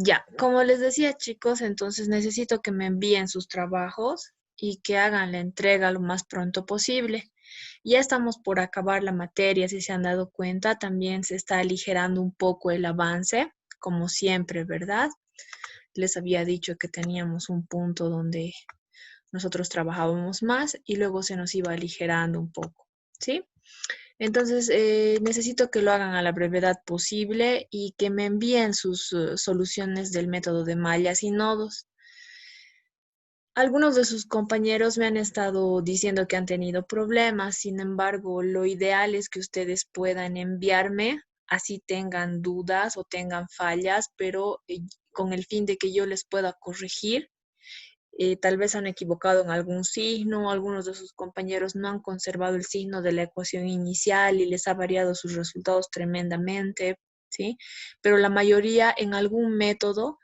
Ya, como les decía, chicos, entonces necesito que me envíen sus trabajos y que hagan la entrega lo más pronto posible. Ya estamos por acabar la materia, si se han dado cuenta, también se está aligerando un poco el avance, como siempre, ¿verdad? Les había dicho que teníamos un punto donde nosotros trabajábamos más y luego se nos iba aligerando un poco, ¿sí? Entonces, necesito que lo hagan a la brevedad posible y que me envíen sus soluciones del método de mallas y nodos. Algunos de sus compañeros me han estado diciendo que han tenido problemas, sin embargo, lo ideal es que ustedes puedan enviarme, así tengan dudas o tengan fallas, pero con el fin de que yo les pueda corregir. Tal vez han equivocado en algún signo, algunos de sus compañeros no han conservado el signo de la ecuación inicial y les ha variado sus resultados tremendamente, ¿sí? Pero la mayoría en algún método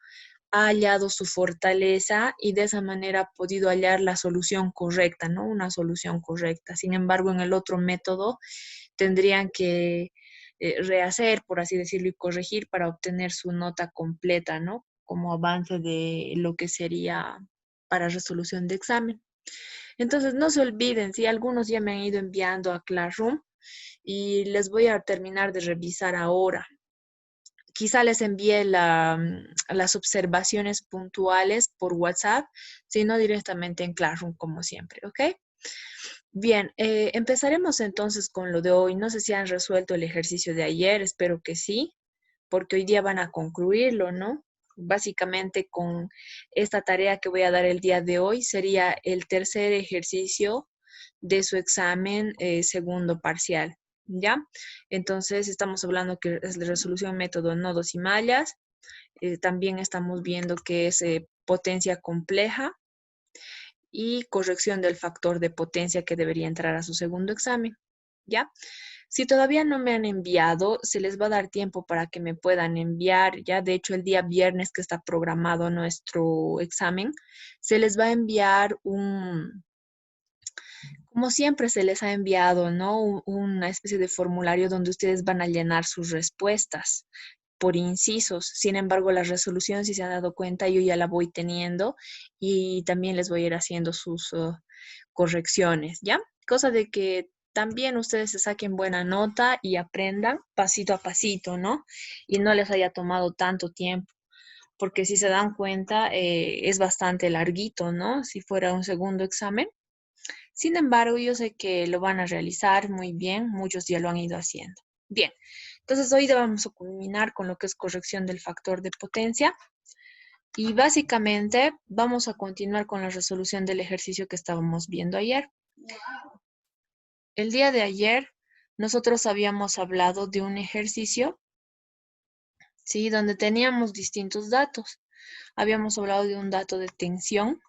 ha hallado su fortaleza y de esa manera ha podido hallar la solución correcta, ¿no? Una solución correcta. Sin embargo, en el otro método tendrían que rehacer, por así decirlo, y corregir para obtener su nota completa, ¿no? Como avance de lo que sería para resolución de examen. Entonces, no se olviden, si algunos ya me han ido enviando a Classroom y les voy a terminar de revisar ahora. Quizá les envíe las observaciones puntuales por WhatsApp, sino directamente en Classroom, como siempre, ¿ok? Bien, empezaremos entonces con lo de hoy. No sé si han resuelto el ejercicio de ayer, espero que sí, porque hoy día van a concluirlo, ¿no? Básicamente con esta tarea que voy a dar el día de hoy sería el tercer ejercicio de su examen segundo parcial, ¿ya? Entonces estamos hablando que es la resolución método nodos y mallas. También estamos viendo que es potencia compleja y corrección del factor de potencia que debería entrar a su segundo examen, ¿ya? Si todavía no me han enviado, se les va a dar tiempo para que me puedan enviar. Ya, de hecho, el día viernes que está programado nuestro examen, se les va a enviar como siempre se les ha enviado, ¿no? Una especie de formulario donde ustedes van a llenar sus respuestas por incisos. Sin embargo, la resolución, si se han dado cuenta, yo ya la voy teniendo y también les voy a ir haciendo sus correcciones, ¿ya? Cosa de que también ustedes se saquen buena nota y aprendan pasito a pasito, ¿no? Y no les haya tomado tanto tiempo, porque si se dan cuenta, es bastante larguito, ¿no? Si fuera un segundo examen. Sin embargo, yo sé que lo van a realizar muy bien, muchos ya lo han ido haciendo. Bien, entonces hoy vamos a culminar con lo que es corrección del factor de potencia y básicamente vamos a continuar con la resolución del ejercicio que estábamos viendo ayer. El día de ayer nosotros habíamos hablado de un ejercicio, ¿sí? Donde teníamos distintos datos. Habíamos hablado de un dato de tensión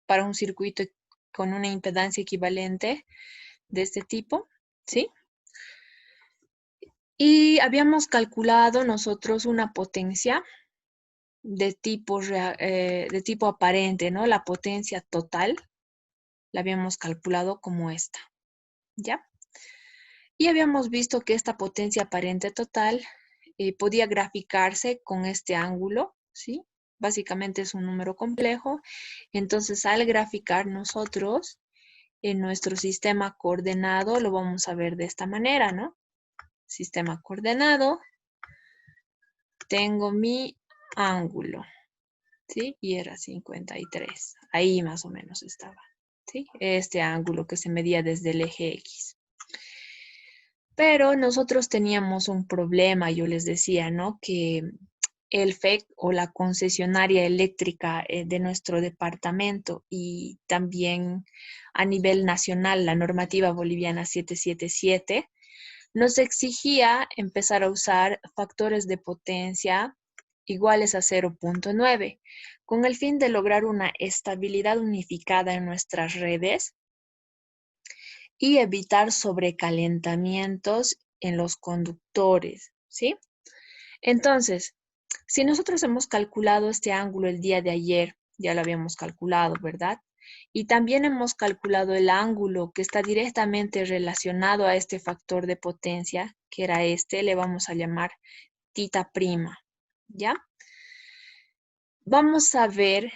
para un circuito con una impedancia equivalente de este tipo, ¿sí? Y habíamos calculado nosotros una potencia de tipo aparente, ¿no? La potencia total la habíamos calculado como esta, ¿ya? Y habíamos visto que esta potencia aparente total podía graficarse con este ángulo, ¿sí? Básicamente es un número complejo. Entonces, al graficar nosotros en nuestro sistema coordenado, lo vamos a ver de esta manera, ¿no? Sistema coordenado, tengo mi ángulo, ¿sí? Y era 53. Ahí más o menos estaba, ¿sí? Este ángulo que se medía desde el eje X. Pero nosotros teníamos un problema, yo les decía, ¿no? Que el FEC o la concesionaria eléctrica de nuestro departamento y también a nivel nacional, la normativa boliviana 777, nos exigía empezar a usar factores de potencia iguales a 0.9, con el fin de lograr una estabilidad unificada en nuestras redes y evitar sobrecalentamientos en los conductores, ¿sí? Entonces, si nosotros hemos calculado este ángulo el día de ayer, ya lo habíamos calculado, ¿verdad? Y también hemos calculado el ángulo que está directamente relacionado a este factor de potencia, que era este, le vamos a llamar tita prima, ¿ya? vamos a ver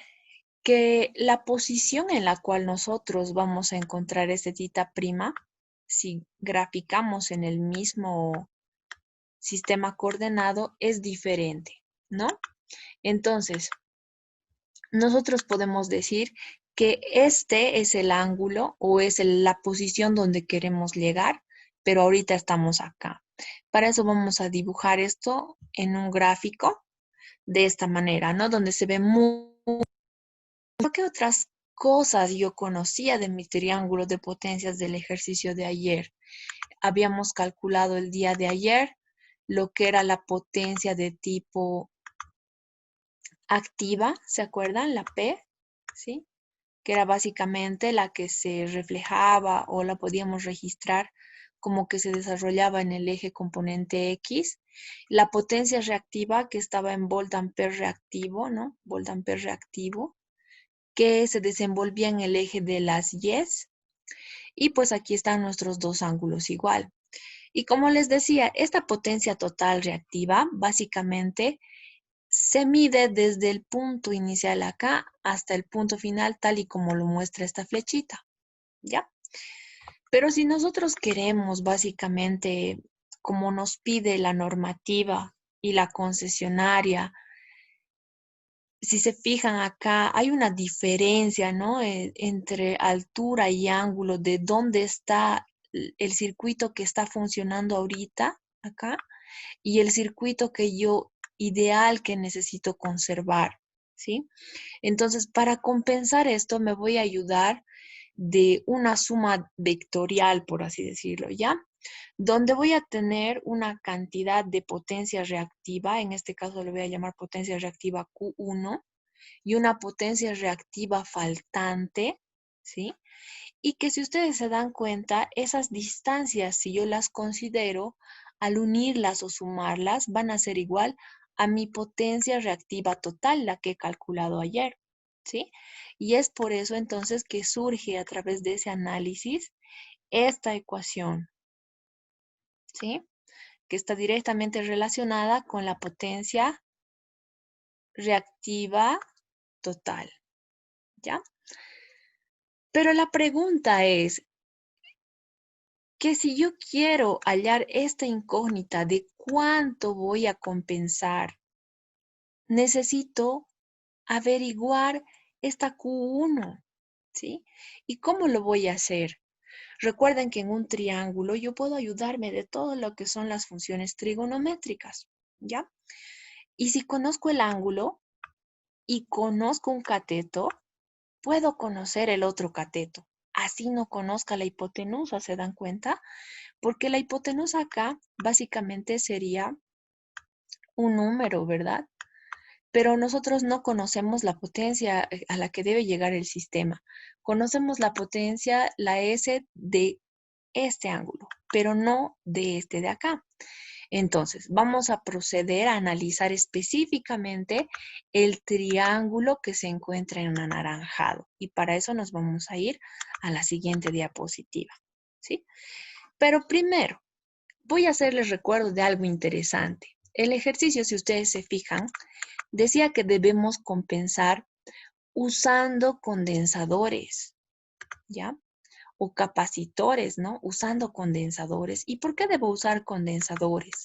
que la posición en la cual nosotros vamos a encontrar este tita prima, si graficamos en el mismo sistema coordenado, es diferente, ¿no? Entonces, nosotros podemos decir que este es el ángulo o es la posición donde queremos llegar, pero ahorita estamos acá. Para eso vamos a dibujar esto en un gráfico de esta manera, ¿no? Donde se ve muy... ¿Qué otras cosas yo conocía de mi triángulo de potencias del ejercicio de ayer? Habíamos calculado el día de ayer lo que era la potencia de tipo activa, ¿se acuerdan? La P, ¿sí? Que era básicamente la que se reflejaba o la podíamos registrar como que se desarrollaba en el eje componente X. La potencia reactiva que estaba en volt-ampere reactivo, ¿no? Volt-ampere reactivo, que se desenvolvía en el eje de las Y's. Y pues aquí están nuestros dos ángulos igual. Y como les decía, esta potencia total reactiva básicamente se mide desde el punto inicial acá hasta el punto final, tal y como lo muestra esta flechita, ¿ya? Pero si nosotros queremos básicamente, como nos pide la normativa y la concesionaria, si se fijan acá, hay una diferencia, ¿no? Entre altura y ángulo de dónde está el circuito que está funcionando ahorita, acá, y el circuito que yo ideal que necesito conservar, ¿sí? Entonces, para compensar esto, me voy a ayudar de una suma vectorial, por así decirlo, ¿ya? Donde voy a tener una cantidad de potencia reactiva, en este caso le voy a llamar potencia reactiva Q1, y una potencia reactiva faltante, ¿sí? Y que si ustedes se dan cuenta, esas distancias, si yo las considero, al unirlas o sumarlas, van a ser igual a mi potencia reactiva total, la que he calculado ayer, ¿sí? Y es por eso entonces que surge a través de ese análisis esta ecuación, ¿sí? Que está directamente relacionada con la potencia reactiva total, ¿ya? Pero la pregunta es que si yo quiero hallar esta incógnita de cuánto voy a compensar, necesito averiguar esta Q1, ¿sí? ¿Y cómo lo voy a hacer? Recuerden que en un triángulo yo puedo ayudarme de todo lo que son las funciones trigonométricas, ¿ya? Y si conozco el ángulo y conozco un cateto, puedo conocer el otro cateto. Así no conozca la hipotenusa, ¿se dan cuenta? Porque la hipotenusa acá básicamente sería un número, ¿verdad? Pero nosotros no conocemos la potencia a la que debe llegar el sistema. Conocemos la potencia, la S de este ángulo, pero no de este de acá. Entonces, vamos a proceder a analizar específicamente el triángulo que se encuentra en anaranjado. Y para eso nos vamos a ir a la siguiente diapositiva, ¿sí? Pero primero, voy a hacerles recuerdo de algo interesante. El ejercicio, si ustedes se fijan, decía que debemos compensar usando condensadores, ¿ya? O capacitores, ¿no? Usando condensadores. ¿Y por qué debo usar condensadores?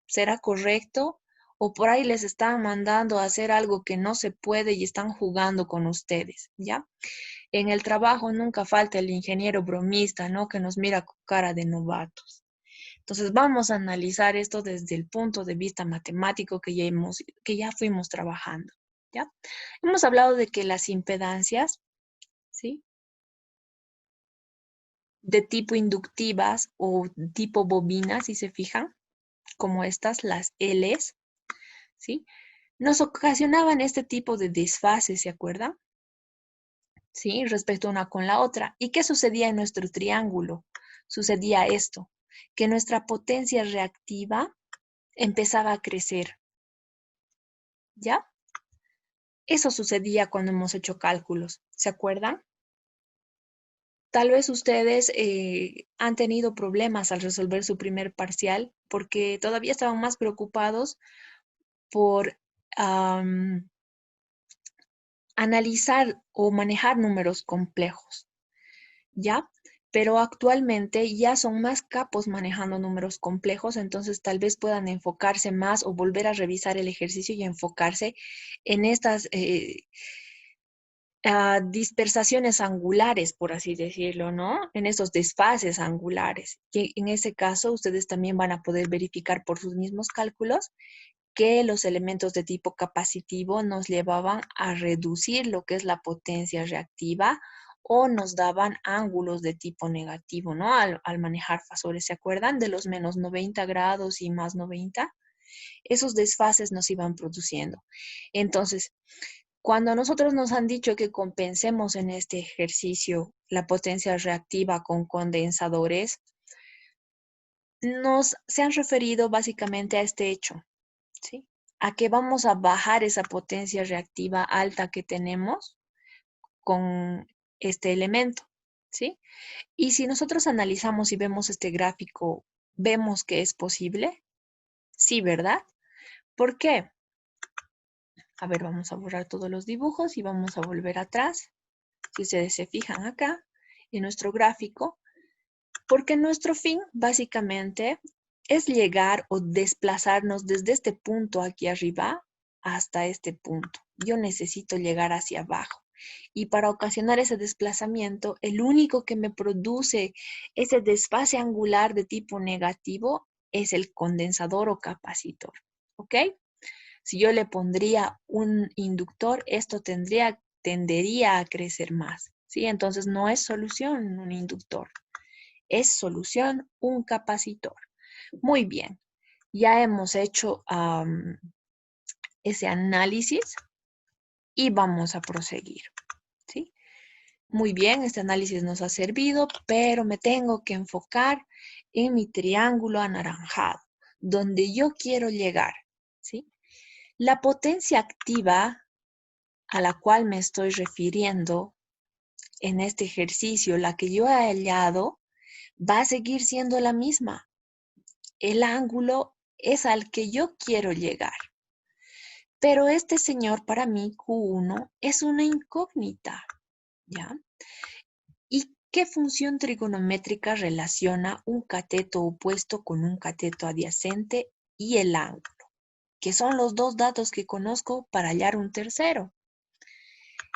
¿Será correcto? ¿O por ahí les están mandando a hacer algo que no se puede y están jugando con ustedes, ¿ya? En el trabajo nunca falta el ingeniero bromista, ¿no? Que nos mira con cara de novatos. Entonces vamos a analizar esto desde el punto de vista matemático que ya fuimos trabajando, ¿ya? Hemos hablado de que las impedancias, ¿sí? De tipo inductivas o tipo bobinas, si se fijan, como estas, las Ls, ¿sí? Nos ocasionaban este tipo de desfases, ¿se acuerdan? ¿Sí? Respecto una con la otra. ¿Y qué sucedía en nuestro triángulo? Sucedía esto, que nuestra potencia reactiva empezaba a crecer, ¿ya? Eso sucedía cuando hemos hecho cálculos, ¿se acuerdan? Tal vez ustedes han tenido problemas al resolver su primer parcial porque todavía estaban más preocupados por analizar o manejar números complejos, ¿ya? Pero actualmente ya son más capos manejando números complejos, entonces tal vez puedan enfocarse más o volver a revisar el ejercicio y enfocarse en estas dispersaciones angulares, por así decirlo, ¿no? En esos desfases angulares. Que en ese caso ustedes también van a poder verificar por sus mismos cálculos que los elementos de tipo capacitivo nos llevaban a reducir lo que es la potencia reactiva o nos daban ángulos de tipo negativo, ¿no? Al manejar fasores, ¿se acuerdan de los menos 90 grados y más 90? Esos desfases nos iban produciendo. Entonces, cuando nosotros nos han dicho que compensemos en este ejercicio la potencia reactiva con condensadores, se han referido básicamente a este hecho, ¿sí? A que vamos a bajar esa potencia reactiva alta que tenemos con este elemento, ¿sí? Y si nosotros analizamos y vemos este gráfico, vemos que es posible, sí, ¿verdad? ¿Por qué? A ver, vamos a borrar todos los dibujos y vamos a volver atrás. Si ustedes se fijan acá en nuestro gráfico, porque nuestro fin básicamente es llegar o desplazarnos desde este punto aquí arriba hasta este punto. Yo necesito llegar hacia abajo. Y para ocasionar ese desplazamiento, el único que me produce ese desfase angular de tipo negativo es el condensador o capacitor. ¿Ok? Si yo le pondría un inductor, esto tendería a crecer más. ¿Sí? Entonces no es solución un inductor, es solución un capacitor. Muy bien, ya hemos hecho ese análisis y vamos a proseguir. ¿Sí? Muy bien, este análisis nos ha servido, pero me tengo que enfocar en mi triángulo anaranjado, donde yo quiero llegar. ¿Sí? La potencia activa a la cual me estoy refiriendo en este ejercicio, la que yo he hallado, va a seguir siendo la misma. El ángulo es al que yo quiero llegar. Pero este señor para mí, Q1, es una incógnita, ¿ya? ¿Y qué función trigonométrica relaciona un cateto opuesto con un cateto adyacente y el ángulo? Que son los dos datos que conozco para hallar un tercero.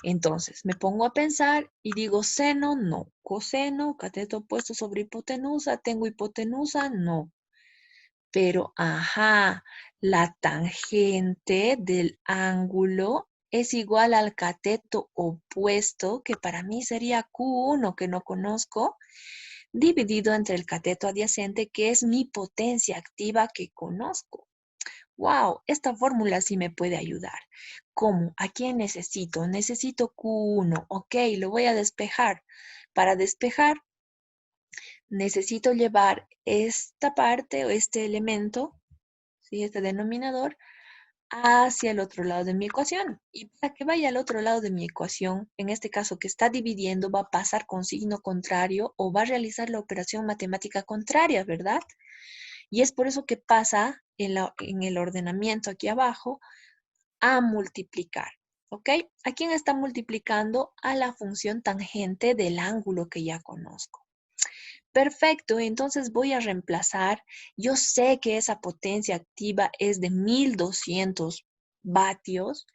Entonces, me pongo a pensar y digo seno, no. Coseno, cateto opuesto sobre hipotenusa. ¿Tengo hipotenusa? No. Pero, ajá, la tangente del ángulo es igual al cateto opuesto, que para mí sería Q1, que no conozco, dividido entre el cateto adyacente, que es mi potencia activa que conozco. Wow, esta fórmula sí me puede ayudar. ¿Cómo? ¿A quién necesito? Necesito Q1. Ok, lo voy a despejar. Para despejar, necesito llevar esta parte o este elemento, ¿sí? Este denominador, hacia el otro lado de mi ecuación. Y para que vaya al otro lado de mi ecuación, en este caso que está dividiendo, va a pasar con signo contrario o va a realizar la operación matemática contraria, ¿verdad? Y es por eso que pasa en el ordenamiento aquí abajo a multiplicar. ¿Ok? ¿A quién está multiplicando? A la función tangente del ángulo que ya conozco. Perfecto, entonces voy a reemplazar. Yo sé que esa potencia activa es de 1200 vatios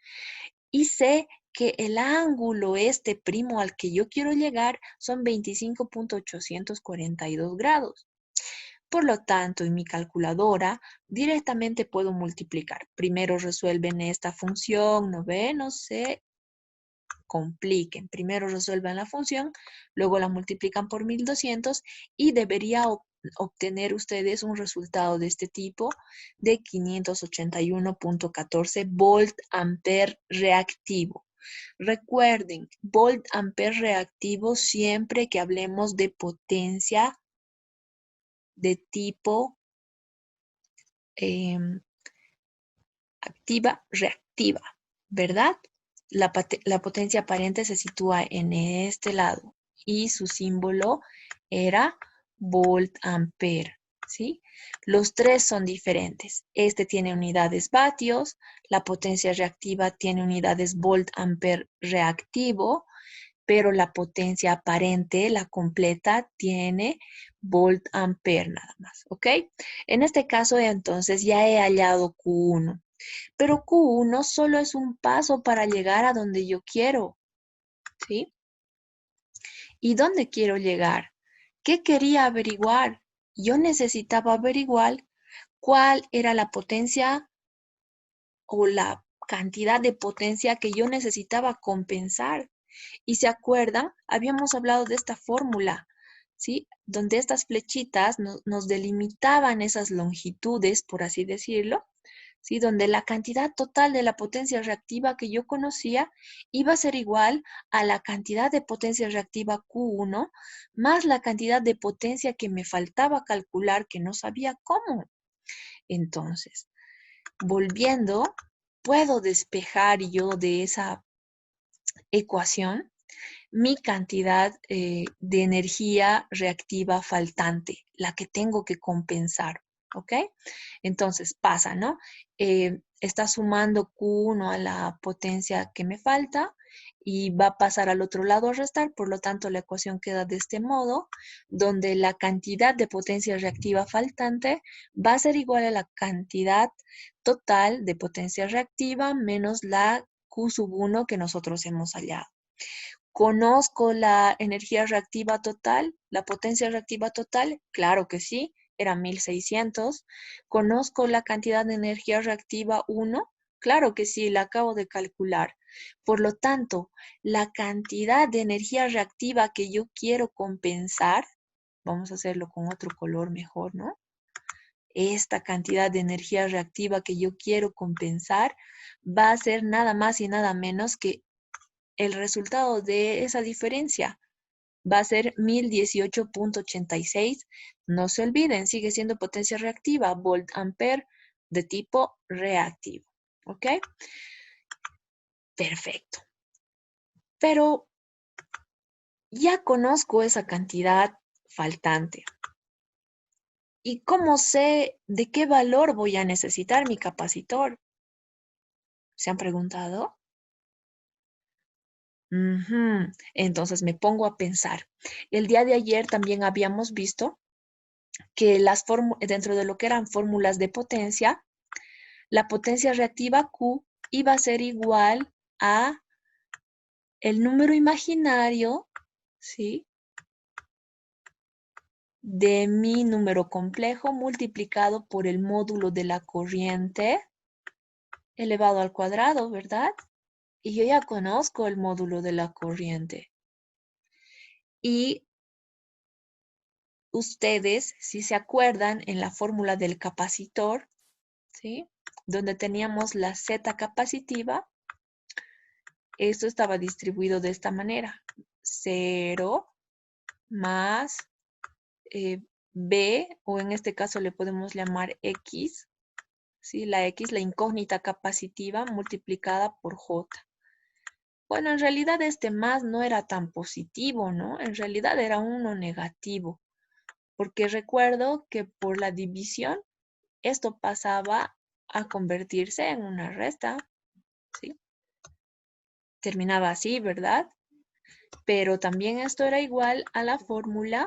y sé que el ángulo este primo al que yo quiero llegar son 25.842 grados. Por lo tanto, en mi calculadora directamente puedo multiplicar. Primero resuelven esta función, ¿no ve? No se compliquen. Primero resuelven la función, luego la multiplican por 1200 y debería obtener ustedes un resultado de este tipo de 581.14 volt ampere reactivo. Recuerden, volt ampere reactivo siempre que hablemos de potencia de tipo activa, reactiva, ¿verdad? La potencia aparente se sitúa en este lado y su símbolo era volt ampere, ¿sí? Los tres son diferentes. Este tiene unidades vatios, la potencia reactiva tiene unidades volt-ampere reactivo, pero la potencia aparente, la completa, tiene volt-ampere nada más, ¿ok? En este caso, entonces, ya he hallado Q1, pero Q1 solo es un paso para llegar a donde yo quiero, ¿sí? ¿Y dónde quiero llegar? ¿Qué quería averiguar? Yo necesitaba averiguar cuál era la potencia o la cantidad de potencia que yo necesitaba compensar. Y se acuerdan, habíamos hablado de esta fórmula, ¿sí? Donde estas flechitas nos delimitaban esas longitudes, por así decirlo, ¿sí? Donde la cantidad total de la potencia reactiva que yo conocía iba a ser igual a la cantidad de potencia reactiva Q1 más la cantidad de potencia que me faltaba calcular que no sabía cómo. Entonces, volviendo, puedo despejar yo de esa ecuación mi cantidad de energía reactiva faltante, la que tengo que compensar, ¿ok? Entonces pasa, ¿no? Está sumando Q1 a la potencia que me falta y va a pasar al otro lado a restar, por lo tanto la ecuación queda de este modo, donde la cantidad de potencia reactiva faltante va a ser igual a la cantidad total de potencia reactiva menos la Q sub 1 que nosotros hemos hallado. ¿Conozco la energía reactiva total, la potencia reactiva total? Claro que sí, era 1600. ¿Conozco la cantidad de energía reactiva 1? Claro que sí, la acabo de calcular. Por lo tanto, la cantidad de energía reactiva que yo quiero compensar, vamos a hacerlo con otro color mejor, ¿no? Esta cantidad de energía reactiva que yo quiero compensar va a ser nada más y nada menos que el resultado de esa diferencia va a ser 1018.86. No se olviden, sigue siendo potencia reactiva, volt-ampere de tipo reactivo. ¿Ok? Perfecto. Pero ya conozco esa cantidad faltante. ¿Y cómo sé de qué valor voy a necesitar mi capacitor? ¿Se han preguntado? Entonces me pongo a pensar. El día de ayer también habíamos visto que dentro de lo que eran fórmulas de potencia, la potencia reactiva Q iba a ser igual a el número imaginario, ¿sí? De mi número complejo multiplicado por el módulo de la corriente elevado al cuadrado, ¿verdad? Y yo ya conozco el módulo de la corriente. Y ustedes, si se acuerdan, en la fórmula del capacitor, ¿sí? Donde teníamos la Z capacitiva, esto estaba distribuido de esta manera. 0 más B, o en este caso le podemos llamar X, ¿sí? La X, la incógnita capacitiva, multiplicada por J. Bueno, en realidad este más no era tan positivo, ¿no? En realidad era uno negativo, porque recuerdo que por la división esto pasaba a convertirse en una resta, ¿sí? Terminaba así, ¿verdad? Pero también esto era igual a la fórmula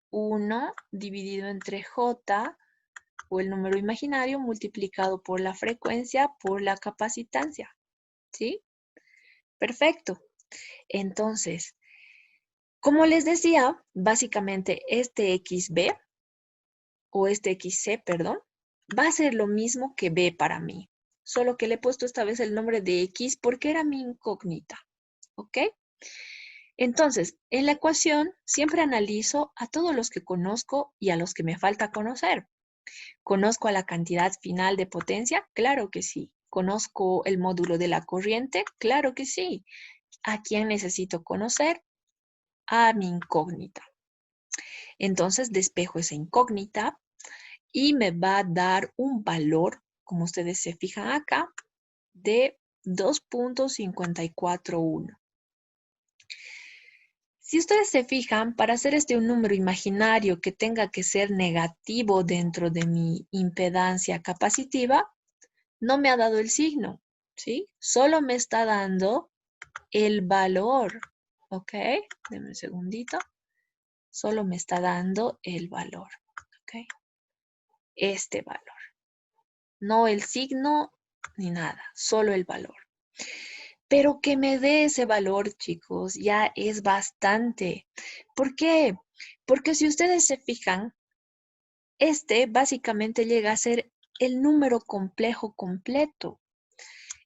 1 dividido entre J o el número imaginario multiplicado por la frecuencia por la capacitancia. ¿Sí? Perfecto. Entonces, como les decía, básicamente este XB o este XC, perdón, va a ser lo mismo que B para mí. Solo que le he puesto esta vez el nombre de X porque era mi incógnita. ¿Ok? Entonces, en la ecuación siempre analizo a todos los que conozco y a los que me falta conocer. ¿Conozco a la cantidad final de potencia? Claro que sí. ¿Conozco el módulo de la corriente? Claro que sí. ¿A quién necesito conocer? A mi incógnita. Entonces despejo esa incógnita y me va a dar un valor, como ustedes se fijan acá, de 2.541. Si ustedes se fijan, para hacer un número imaginario que tenga que ser negativo dentro de mi impedancia capacitiva, no me ha dado el signo, ¿sí? Solo me está dando el valor, ¿ok? Deme un segundito. Solo me está dando el valor, ¿ok? Este valor. No el signo ni nada, solo el valor. Pero que me dé ese valor, chicos, ya es bastante. ¿Por qué? Porque si ustedes se fijan, básicamente llega a ser el número complejo completo.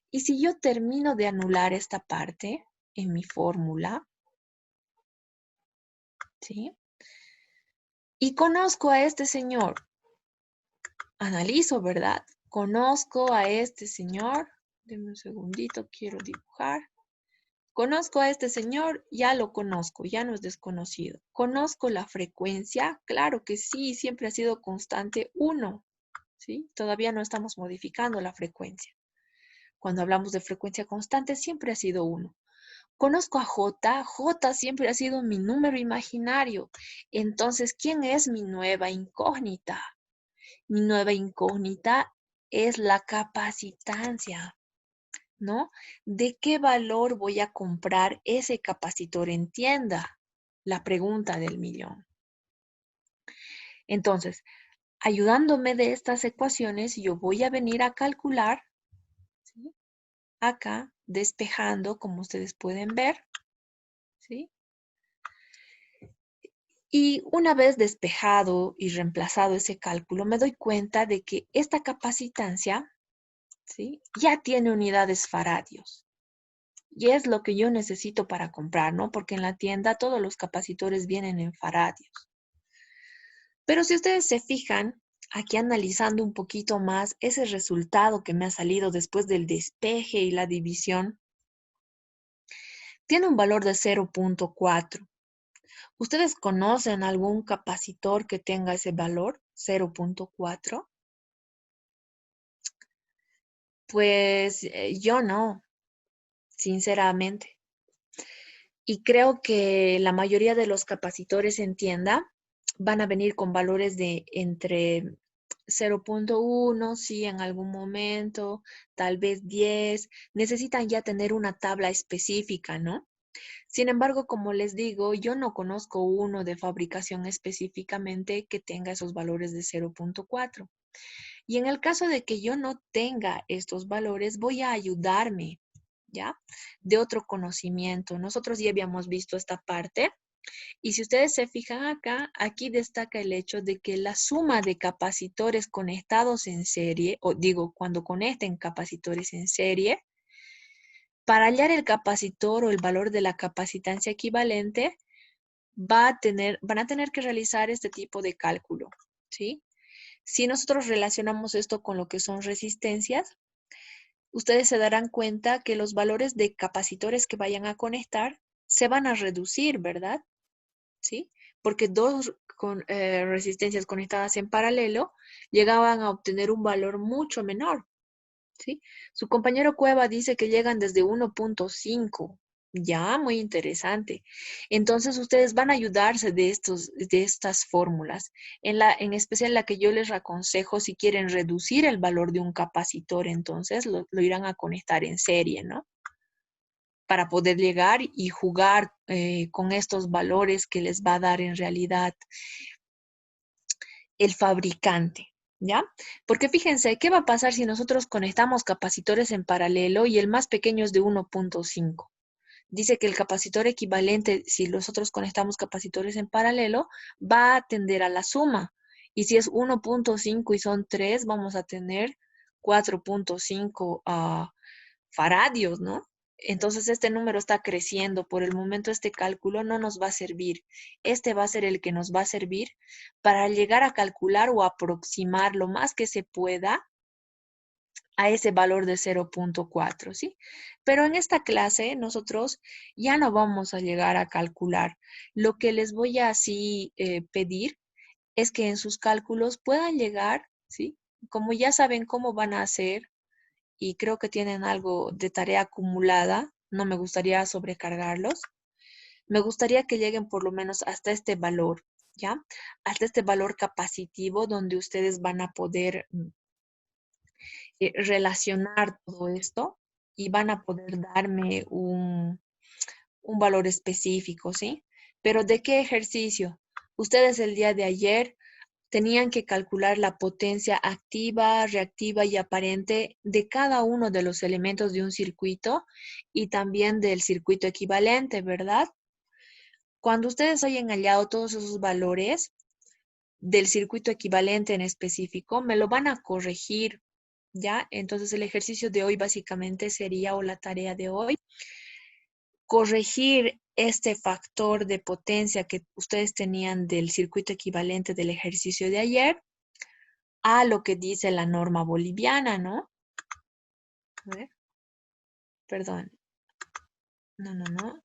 Y si yo termino de anular esta parte en mi fórmula, ¿sí? Y conozco a este señor, analizo, ¿verdad? Conozco a este señor, denme un segundito, quiero dibujar. Conozco a este señor, ya lo conozco, ya no es desconocido. Conozco la frecuencia, claro que sí, siempre ha sido constante 1, ¿sí? Todavía no estamos modificando la frecuencia. Cuando hablamos de frecuencia constante, siempre ha sido 1. Conozco a J, J siempre ha sido mi número imaginario. Entonces, ¿quién es mi nueva incógnita? Mi nueva incógnita es la capacitancia, ¿no? ¿De qué valor voy a comprar ese capacitor en tienda? La pregunta del millón. Entonces, ayudándome de estas ecuaciones, yo voy a venir a calcular, ¿sí? Acá, despejando, como ustedes pueden ver, ¿sí? Y una vez despejado y reemplazado ese cálculo, me doy cuenta de que esta capacitancia, ¿sí? Ya tiene unidades faradios. Y es lo que yo necesito para comprar, ¿no? Porque en la tienda todos los capacitores vienen en faradios. Pero si ustedes se fijan, aquí analizando un poquito más ese resultado que me ha salido después del despeje y la división, tiene un valor de 0.4. ¿Ustedes conocen algún capacitor que tenga ese valor, 0.4? Pues yo no, sinceramente. Y creo que la mayoría de los capacitores en tienda van a venir con valores de entre 0.1, sí, en algún momento, tal vez 10. Necesitan ya tener una tabla específica, ¿no? Sin embargo, como les digo, yo no conozco uno de fabricación específicamente que tenga esos valores de 0.4. Y en el caso de que yo no tenga estos valores, voy a ayudarme, ¿ya? De otro conocimiento. Nosotros ya habíamos visto esta parte. Y si ustedes se fijan acá, aquí destaca el hecho de que la suma de capacitores conectados en serie, o digo, cuando conecten capacitores en serie, para hallar el capacitor o el valor de la capacitancia equivalente, van a tener que realizar este tipo de cálculo, ¿sí? Si nosotros relacionamos esto con lo que son resistencias, ustedes se darán cuenta que los valores de capacitores que vayan a conectar se van a reducir, ¿verdad? ¿Sí? Porque dos resistencias conectadas en paralelo llegaban a obtener un valor mucho menor, ¿sí? Su compañero Cueva dice que llegan desde 1.5. Ya, muy interesante. Entonces, ustedes van a ayudarse de estas fórmulas, en especial la que yo les aconsejo si quieren reducir el valor de un capacitor, entonces lo irán a conectar en serie, ¿no? Para poder llegar y jugar con estos valores que les va a dar en realidad el fabricante, ¿ya? Porque fíjense, ¿qué va a pasar si nosotros conectamos capacitores en paralelo y el más pequeño es de 1.5? Dice que el capacitor equivalente, si nosotros conectamos capacitores en paralelo, va a tender a la suma. Y si es 1.5 y son 3, vamos a tener 4.5 faradios, ¿no? Entonces este número está creciendo. Por el momento este cálculo no nos va a servir. Este va a ser el que nos va a servir para llegar a calcular o aproximar lo más que se pueda a ese valor de 0.4, ¿sí? Pero en esta clase nosotros ya no vamos a llegar a calcular. Lo que les voy a así pedir es que en sus cálculos puedan llegar, ¿sí? Como ya saben cómo van a hacer y creo que tienen algo de tarea acumulada, no me gustaría sobrecargarlos. Me gustaría que lleguen por lo menos hasta este valor, ¿ya? Hasta este valor capacitivo donde ustedes van a poder relacionar todo esto y van a poder darme un valor específico, ¿sí? Pero ¿de qué ejercicio? Ustedes el día de ayer tenían que calcular la potencia activa, reactiva y aparente de cada uno de los elementos de un circuito y también del circuito equivalente, ¿verdad? Cuando ustedes hayan hallado todos esos valores del circuito equivalente en específico, me lo van a corregir, ¿ya? Entonces el ejercicio de hoy básicamente sería, o la tarea de hoy, corregir este factor de potencia que ustedes tenían del circuito equivalente del ejercicio de ayer a lo que dice la norma boliviana, ¿no? A ver, perdón. No.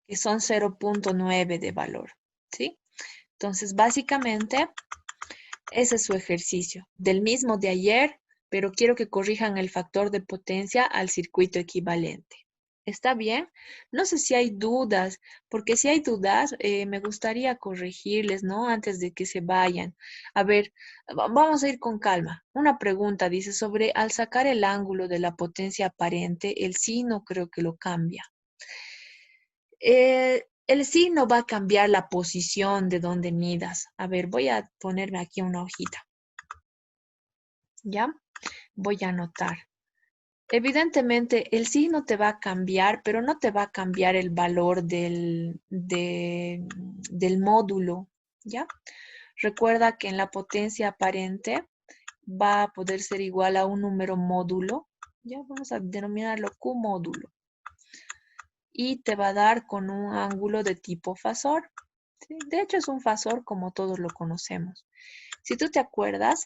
Que son 0.9 de valor, ¿sí? Entonces, básicamente, ese es su ejercicio. Del mismo de ayer, pero quiero que corrijan el factor de potencia al circuito equivalente. ¿Está bien? No sé si hay dudas, porque si hay dudas, me gustaría corregirles, ¿no? Antes de que se vayan. A ver, vamos a ir con calma. Una pregunta, dice, sobre al sacar el ángulo de la potencia aparente, el signo creo que lo cambia. El signo va a cambiar la posición de donde midas. A ver, voy a ponerme aquí una hojita. ¿Ya? Voy a anotar. Evidentemente, el signo te va a cambiar, pero no te va a cambiar el valor del módulo, ¿ya? Recuerda que en la potencia aparente va a poder ser igual a un número módulo, ¿ya? Vamos a denominarlo Q módulo. Y te va a dar con un ángulo de tipo fasor, ¿sí? De hecho, es un fasor como todos lo conocemos. Si tú te acuerdas,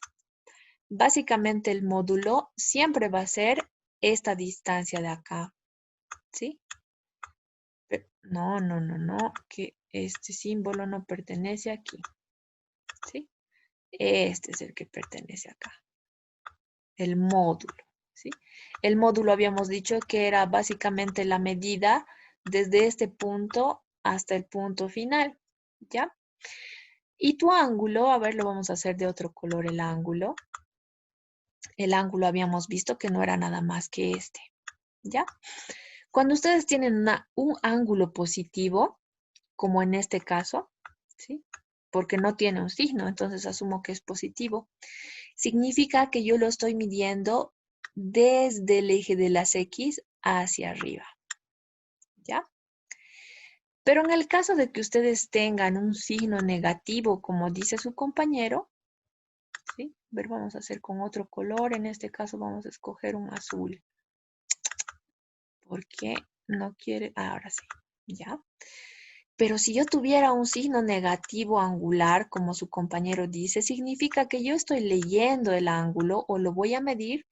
básicamente el módulo siempre va a ser esta distancia de acá, ¿sí? Pero no, que este símbolo no pertenece aquí, ¿sí? Este es el que pertenece acá, el módulo, ¿sí? El módulo habíamos dicho que era básicamente la medida desde este punto hasta el punto final, ¿ya? Y tu ángulo, a ver, lo vamos a hacer de otro color el ángulo. El ángulo habíamos visto que no era nada más que este, ¿ya? Cuando ustedes tienen un ángulo positivo, como en este caso, ¿sí? Porque no tiene un signo, entonces asumo que es positivo. Significa que yo lo estoy midiendo desde el eje de las X hacia arriba, ¿ya? Pero en el caso de que ustedes tengan un signo negativo, como dice su compañero, ¿sí? A ver, vamos a hacer con otro color. En este caso vamos a escoger un azul. Porque no quiere, ahora sí, ¿ya? Pero si yo tuviera un signo negativo angular, como su compañero dice, significa que yo estoy leyendo el ángulo o lo voy a medir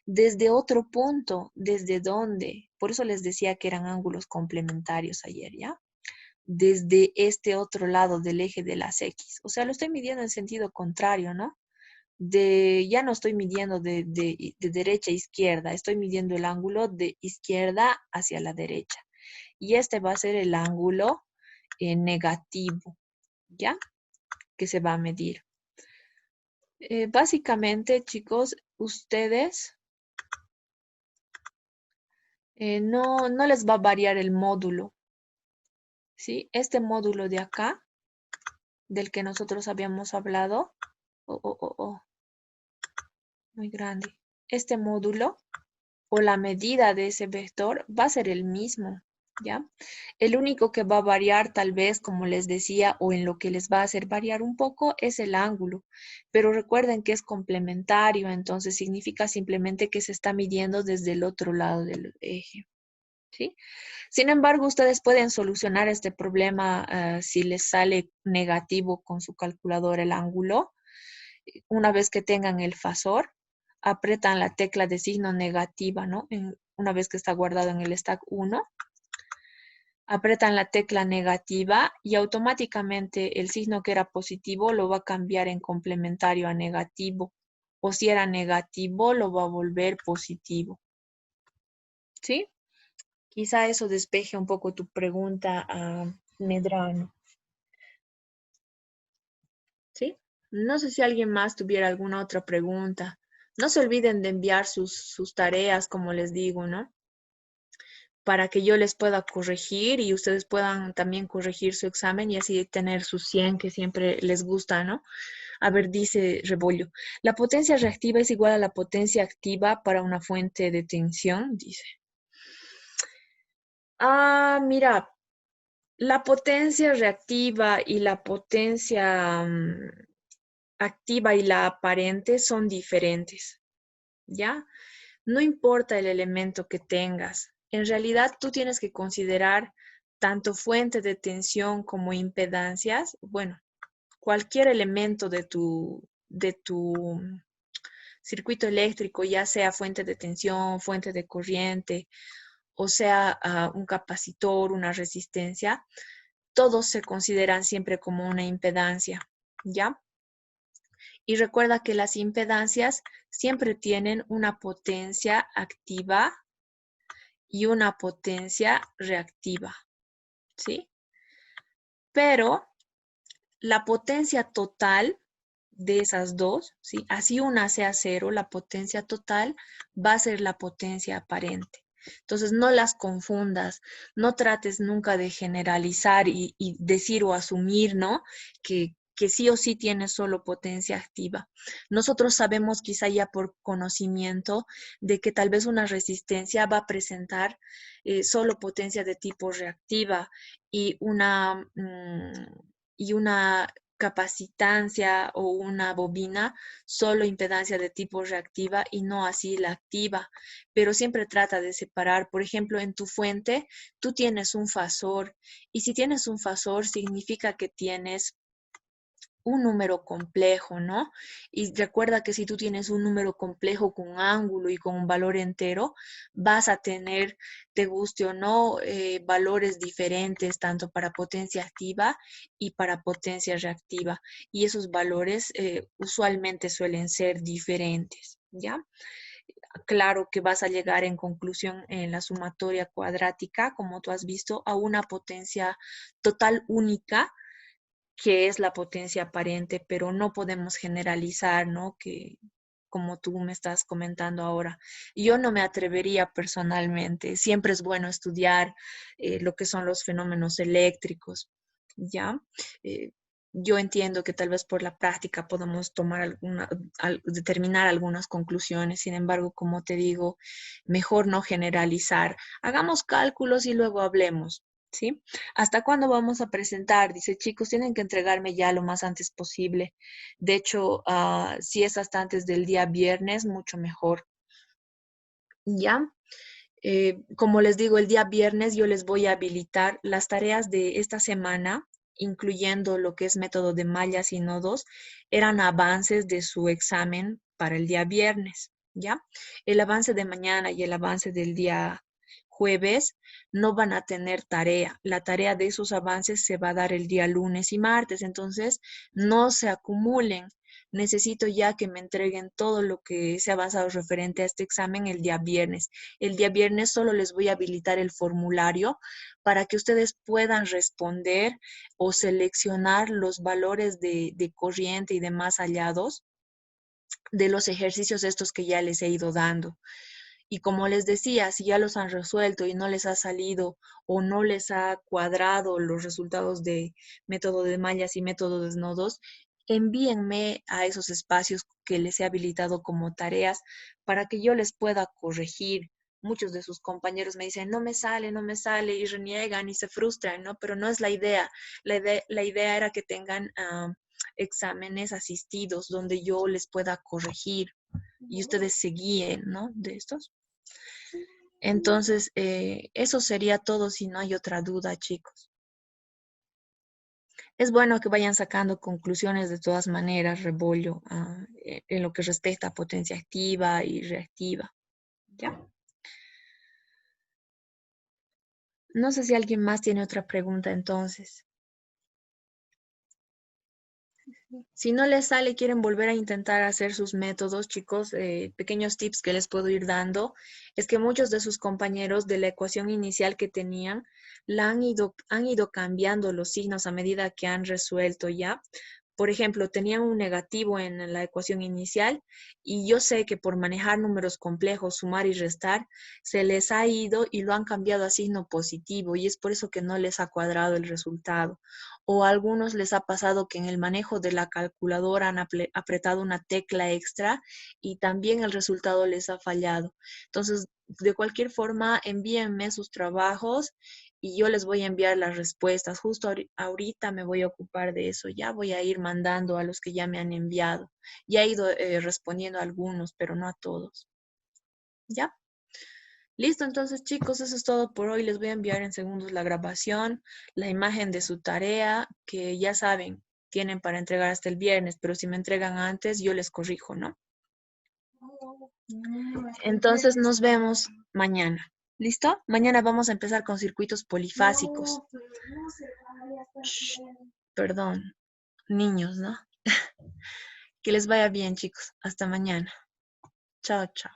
desde otro punto. ¿Desde dónde? Por eso les decía que eran ángulos complementarios ayer, ¿ya? Desde este otro lado del eje de las X. O sea, lo estoy midiendo en sentido contrario, ¿no? Ya no estoy midiendo de derecha a izquierda, estoy midiendo el ángulo de izquierda hacia la derecha. Y este va a ser el ángulo negativo, ¿ya? Que se va a medir. Básicamente, chicos, ustedes no les va a variar el módulo, ¿sí? Este módulo de acá, del que nosotros habíamos hablado, muy grande. Este módulo o la medida de ese vector va a ser el mismo, ¿ya? El único que va a variar tal vez, como les decía, o en lo que les va a hacer variar un poco es el ángulo, pero recuerden que es complementario, entonces significa simplemente que se está midiendo desde el otro lado del eje, ¿sí? Sin embargo, ustedes pueden solucionar este problema si les sale negativo con su calculadora el ángulo. Una vez que tengan el fasor, apretan la tecla de signo negativa, ¿no? Una vez que está guardado en el stack 1, apretan la tecla negativa y automáticamente el signo que era positivo lo va a cambiar en complementario a negativo. O si era negativo, lo va a volver positivo. ¿Sí? Quizá eso despeje un poco tu pregunta a Medrano, ¿sí? No sé si alguien más tuviera alguna otra pregunta. No se olviden de enviar sus tareas, como les digo, ¿no? Para que yo les pueda corregir y ustedes puedan también corregir su examen y así tener su 100 que siempre les gusta, ¿no? A ver, dice Rebollo, la potencia reactiva es igual a la potencia activa para una fuente de tensión, dice. Ah, mira, la potencia reactiva y la potencia activa y la aparente son diferentes, ¿ya? No importa el elemento que tengas, en realidad tú tienes que considerar tanto fuente de tensión como impedancias, bueno, cualquier elemento de tu circuito eléctrico, ya sea fuente de tensión, fuente de corriente, o sea, un capacitor, una resistencia, todos se consideran siempre como una impedancia, ¿ya? Y recuerda que las impedancias siempre tienen una potencia activa y una potencia reactiva, ¿sí? Pero la potencia total de esas dos, ¿sí? Así una sea cero, la potencia total va a ser la potencia aparente. Entonces, no las confundas, no trates nunca de generalizar y decir o asumir, ¿no? Que sí o sí tiene solo potencia activa. Nosotros sabemos quizá ya por conocimiento de que tal vez una resistencia va a presentar solo potencia de tipo reactiva y una capacitancia o una bobina solo impedancia de tipo reactiva y no así la activa, pero siempre trata de separar. Por ejemplo, en tu fuente, tú tienes un fasor y si tienes un fasor significa que tienes un número complejo, ¿no? Y recuerda que si tú tienes un número complejo con un ángulo y con un valor entero, vas a tener, te guste o no, valores diferentes tanto para potencia activa y para potencia reactiva. Y esos valores usualmente suelen ser diferentes, ¿ya? Claro que vas a llegar en conclusión en la sumatoria cuadrática, como tú has visto, a una potencia total única que es la potencia aparente, pero no podemos generalizar, ¿no? Que como tú me estás comentando ahora, yo no me atrevería personalmente. Siempre es bueno estudiar lo que son los fenómenos eléctricos, ¿ya? Eh, yo entiendo que tal vez por la práctica podamos tomar determinar algunas conclusiones, sin embargo, como te digo, mejor no generalizar. Hagamos cálculos y luego hablemos, ¿sí? ¿Hasta cuándo vamos a presentar? Dice, chicos, tienen que entregarme ya lo más antes posible. De hecho, si es hasta antes del día viernes, mucho mejor. ¿Ya? Como les digo, el día viernes yo les voy a habilitar las tareas de esta semana, incluyendo lo que es método de mallas y nodos, eran avances de su examen para el día viernes, ¿ya? El avance de mañana y el avance del día jueves no van a tener tarea. La tarea de esos avances se va a dar el día lunes y martes, entonces no se acumulen. Necesito ya que me entreguen todo lo que se ha avanzado referente a este examen el día viernes. El día viernes solo les voy a habilitar el formulario para que ustedes puedan responder o seleccionar los valores de corriente y demás hallados de los ejercicios estos que ya les he ido dando. Y como les decía, si ya los han resuelto y no les ha salido o no les ha cuadrado los resultados de método de mallas y método de nodos, envíenme a esos espacios que les he habilitado como tareas para que yo les pueda corregir. Muchos de sus compañeros me dicen, no me sale, no me sale, y reniegan y se frustran, ¿no? Pero no es la idea. La idea era que tengan exámenes asistidos donde yo les pueda corregir y ustedes se guíen, ¿no? De estos. Entonces, eso sería todo si no hay otra duda, chicos. Es bueno que vayan sacando conclusiones de todas maneras, Rebollo, en lo que respecta a potencia activa y reactiva. ¿Ya? No sé si alguien más tiene otra pregunta entonces. Si no les sale, quieren volver a intentar hacer sus métodos, chicos, pequeños tips que les puedo ir dando, es que muchos de sus compañeros de la ecuación inicial que tenían, han ido cambiando los signos a medida que han resuelto ya. Por ejemplo, tenían un negativo en la ecuación inicial y yo sé que por manejar números complejos, sumar y restar, se les ha ido y lo han cambiado a signo positivo y es por eso que no les ha cuadrado el resultado. O a algunos les ha pasado que en el manejo de la calculadora han apretado una tecla extra y también el resultado les ha fallado. Entonces, de cualquier forma, envíenme sus trabajos y yo les voy a enviar las respuestas. Justo ahorita me voy a ocupar de eso. Ya voy a ir mandando a los que ya me han enviado. Ya he ido respondiendo a algunos, pero no a todos. ¿Ya? Listo, entonces chicos, eso es todo por hoy. Les voy a enviar en segundos la grabación, la imagen de su tarea, que ya saben, tienen para entregar hasta el viernes, pero si me entregan antes, yo les corrijo, ¿no? Entonces nos vemos mañana. ¿Listo? Mañana vamos a empezar con circuitos polifásicos. Shh, perdón, niños, ¿no? Que les vaya bien, chicos. Hasta mañana. Chao, chao.